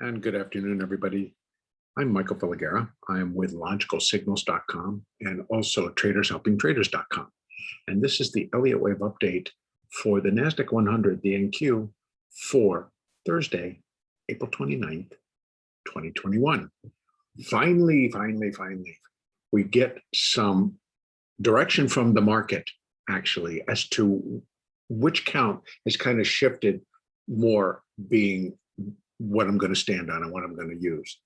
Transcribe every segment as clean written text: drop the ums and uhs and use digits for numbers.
And good afternoon, everybody. I'm Michael Filagera. I'm with logicalsignals.com and also tradershelpingtraders.com. And this is the Elliott wave update for the NASDAQ 100, the NQ, for Thursday, April 29th, 2021. Finally, we get some direction from the market, actually, as to which count has kind of shifted more being what I'm going to stand on and what I'm going to use.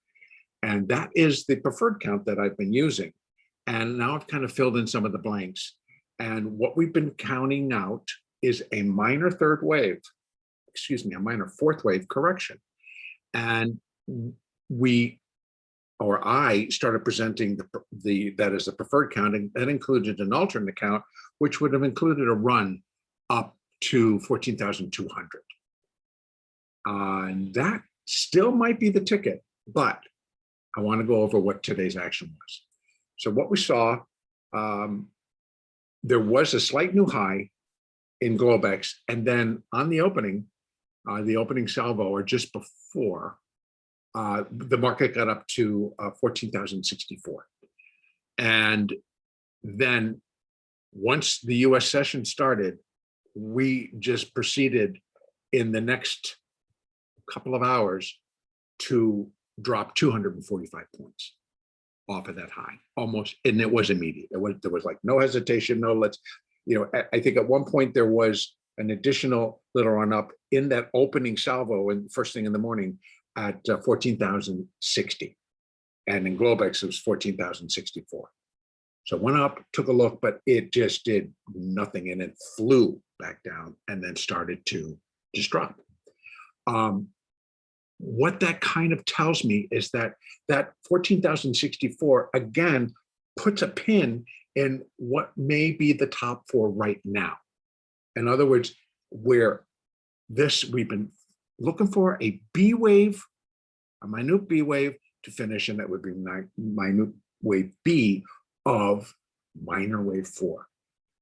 And that is the preferred count that I've been using. And now I've kind of filled in some of the blanks. And what we've been counting out is a minor fourth wave correction. And I started presenting that as the preferred count, and that included an alternate count, which would have included a run up to 14,200. And that still might be the ticket, but I want to go over what today's action was. So what we saw, there was a slight new high in Globex, and then on the opening salvo, or just before, the market got up to 14,064. And then once the US session started, we just proceeded in the next couple of hours to drop 245 points off of that high, almost, and it was immediate. There was like no hesitation, I think at one point there was an additional little run up in that opening salvo and first thing in the morning at 14,060. And in Globex, it was 14,064. So it went up, took a look, but it just did nothing, and it flew back down and then started to just drop. What that kind of tells me is that 14,064 again puts a pin in what may be the top four right now. In other words, where we've been looking for a B wave, a minute B wave to finish, and that would be minute wave B of minor wave 4.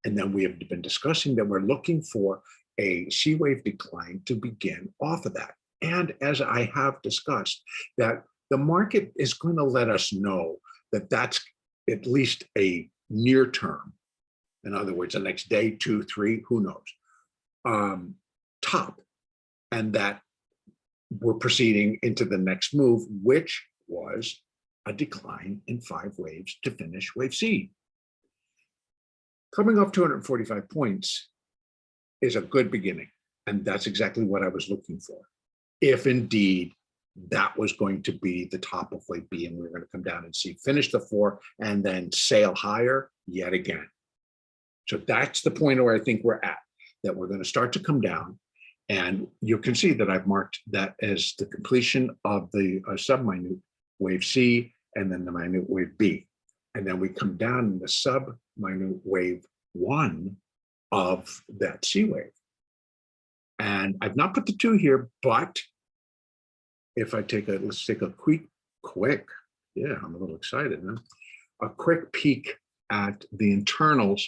And then we have been discussing that we're looking for a C wave decline to begin off of that. And as I have discussed, that the market is going to let us know that that's at least a near term, in other words, the next day, 2, 3, who knows, top, and that we're proceeding into the next move, which was a decline in 5 waves to finish wave C. Coming off 245 points is a good beginning, and that's exactly what I was looking for. If indeed that was going to be the top of wave B, and we were going to come down and finish the 4 and then sail higher yet again. So that's the point where I think we're at, that we're going to start to come down. And you can see that I've marked that as the completion of the sub-minute wave C and then the minute wave B. And then we come down in the sub-minute wave 1 of that C wave. And I've not put the 2 here, but if I let's take a quick, yeah, I'm a little excited, huh? A quick peek at the internals.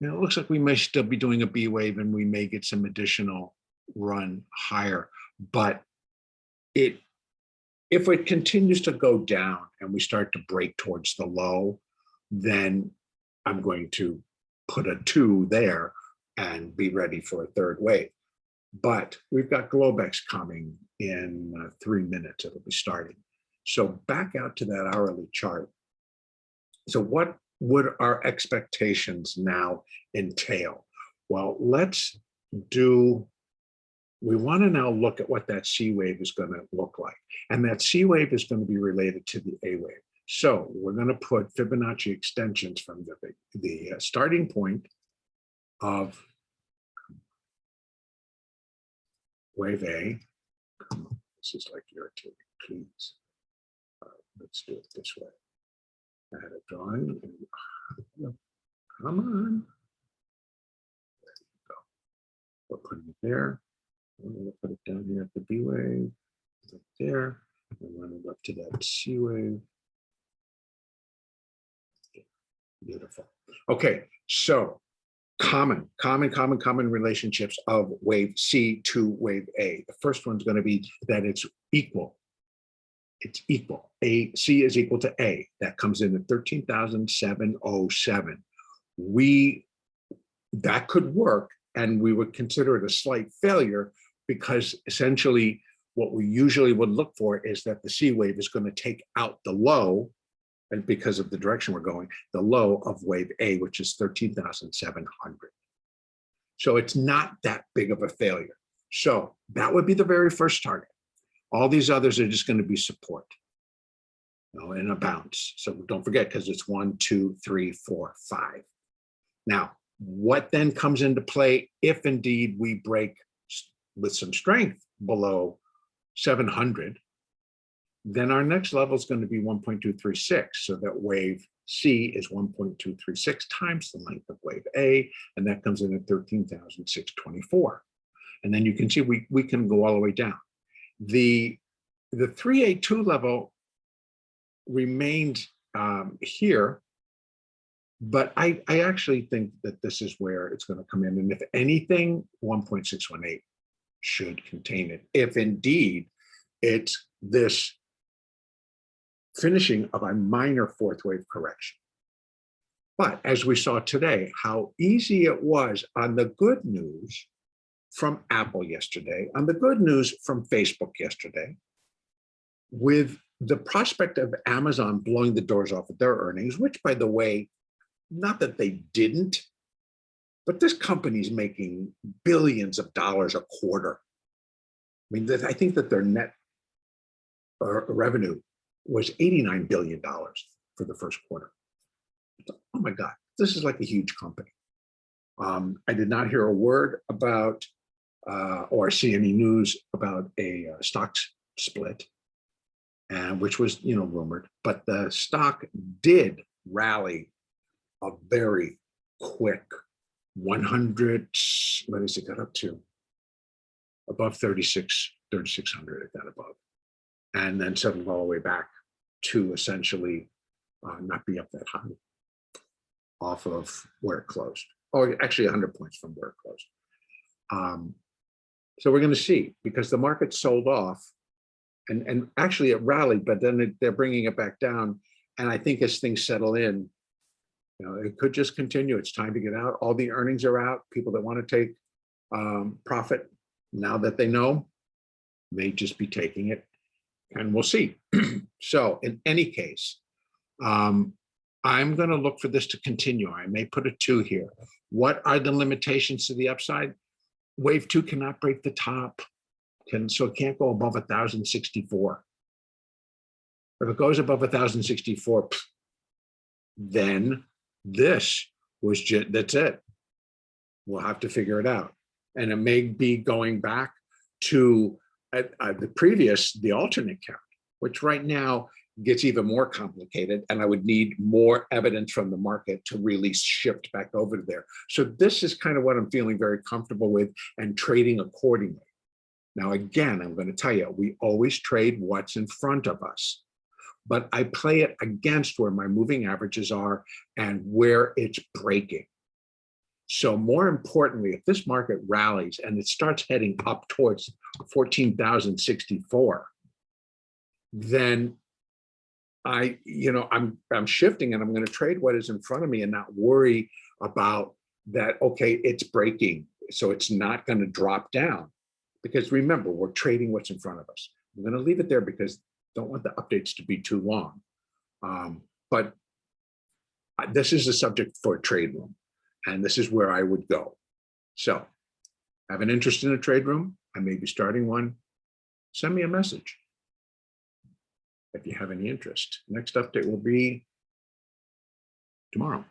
It looks like we may still be doing a B wave, and we may get some additional run higher. But if it continues to go down and we start to break towards the low, then I'm going to put a 2 there and be ready for a third wave. But we've got Globex coming in 3 minutes. It'll be starting. So back out to that hourly chart. So what would our expectations now entail? Well, we want to now look at what that C wave is going to look like. And that C wave is going to be related to the A wave. So we're going to put Fibonacci extensions from the starting point of wave A. Come on, this is like irritating, please. Let's do it this way. Add a drawing. Come on. There you go. We're putting it there. I'm going to put it down here at the B wave, right there. And run it up to that C wave. Beautiful. Okay, so common relationships of wave C to wave A. The first one's going to be that it's equal it's equal. C is equal to A. That comes in at 13,707. That could work, and we would consider it a slight failure because essentially what we usually would look for is that the C wave is going to take out the low, and because of the direction we're going, the low of wave A, which is 13,700. So it's not that big of a failure. So that would be the very first target. All these others are just going to be support, in a bounce. So don't forget, because it's 1, 2, 3, 4, 5. Now, what then comes into play if indeed we break with some strength below 700? Then our next level is going to be 1.236. So that wave C is 1.236 times the length of wave A, and that comes in at 13,624. And then you can see we can go all the way down. The 382 level remained here, but I actually think that this is where it's going to come in. And if anything, 1.618 should contain it, if indeed it's this finishing of a minor fourth wave correction. But as we saw today, how easy it was on the good news from Apple yesterday, on the good news from Facebook yesterday, with the prospect of Amazon blowing the doors off of their earnings, which, by the way, not that they didn't, but this company's making billions of dollars a quarter. I mean, I think that their net revenue was $89 billion for the first quarter. Oh my God, this is like a huge company. I did not hear a word about or see any news about a stocks split, and which was rumored, but the stock did rally a very quick 100. What has it got up to? Above 3,600 it got above, and then settled all the way back to essentially not be up that high off of where it closed. Oh, actually 100 points from where it closed. So we're going to see, because the market sold off, and actually it rallied, but then they're bringing it back down. And I think as things settle in, it could just continue. It's time to get out. All the earnings are out. People that want to take profit, now that they know, may just be taking it, and we'll see. So in any case, I'm going to look for this to continue. I may put a 2 here. What are the limitations to the upside? Wave 2 cannot break the top, so it can't go above 1,064. If it goes above 1,064, then this was just, that's it. We'll have to figure it out. And it may be going back to the alternate count, which right now gets even more complicated, and I would need more evidence from the market to really shift back over there. So this is kind of what I'm feeling very comfortable with, and trading accordingly. Now, again, I'm going to tell you, we always trade what's in front of us, but I play it against where my moving averages are and where it's breaking. So more importantly, if this market rallies and it starts heading up towards 14,064, then I'm shifting, and I'm going to trade what is in front of me and not worry about that. Okay, it's breaking, so it's not going to drop down, because remember, we're trading what's in front of us. I'm going to leave it there because I don't want the updates to be too long. But this is a subject for a trade room, and this is where I would go. So, have an interest in a trade room? I may be starting one. Send me a message if you have any interest. Next update will be tomorrow.